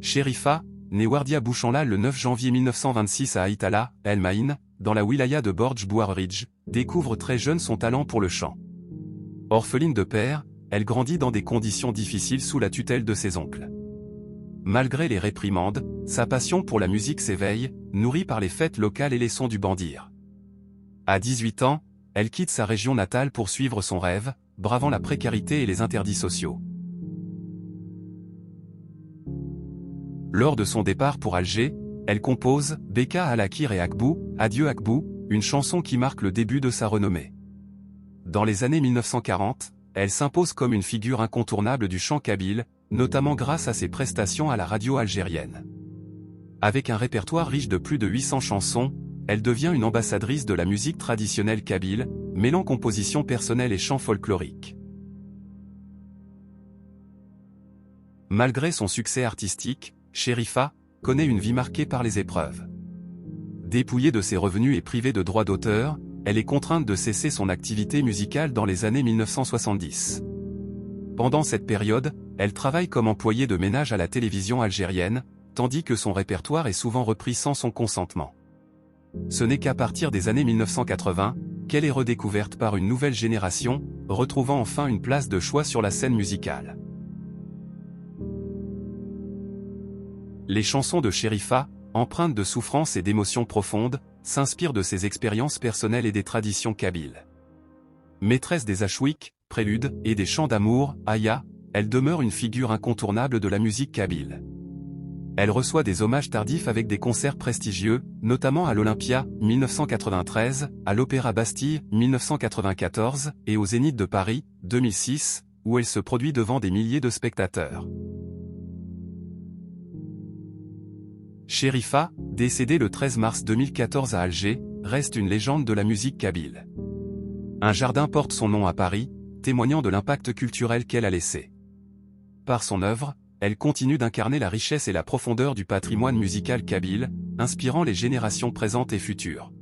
Sherifa, née Wardia Bouchanla le 9 janvier 1926 à Aïtala, El Maïn, dans la wilaya de Borj Bouarridj, découvre très jeune son talent pour le chant. Orpheline de père, elle grandit dans des conditions difficiles sous la tutelle de ses oncles. Malgré les réprimandes, sa passion pour la musique s'éveille, nourrie par les fêtes locales et les sons du bandir. À 18 ans, elle quitte sa région natale pour suivre son rêve, bravant la précarité et les interdits sociaux. Lors de son départ pour Alger, elle compose « Beka Al-Akir et Akbou, Adieu Akbou », une chanson qui marque le début de sa renommée. Dans les années 1940, elle s'impose comme une figure incontournable du chant kabyle, notamment grâce à ses prestations à la radio algérienne. Avec un répertoire riche de plus de 800 chansons, elle devient une ambassadrice de la musique traditionnelle kabyle, mêlant composition personnelle et chant folklorique. Malgré son succès artistique, Sherifa connaît une vie marquée par les épreuves. Dépouillée de ses revenus et privée de droits d'auteur, elle est contrainte de cesser son activité musicale dans les années 1970. Pendant cette période, elle travaille comme employée de ménage à la télévision algérienne, tandis que son répertoire est souvent repris sans son consentement. Ce n'est qu'à partir des années 1980, qu'elle est redécouverte par une nouvelle génération, retrouvant enfin une place de choix sur la scène musicale. Les chansons de Sherifa, empreintes de souffrance et d'émotions profondes, s'inspirent de ses expériences personnelles et des traditions kabyles. Maîtresse des achouiks, préludes et des chants d'amour, Aya, elle demeure une figure incontournable de la musique kabyle. Elle reçoit des hommages tardifs avec des concerts prestigieux, notamment à l'Olympia, 1993, à l'Opéra Bastille, 1994, et au Zénith de Paris, 2006, où elle se produit devant des milliers de spectateurs. Sherifa, décédée le 13 mars 2014 à Alger, reste une légende de la musique kabyle. Un jardin porte son nom à Paris, témoignant de l'impact culturel qu'elle a laissé. Par son œuvre, elle continue d'incarner la richesse et la profondeur du patrimoine musical kabyle, inspirant les générations présentes et futures.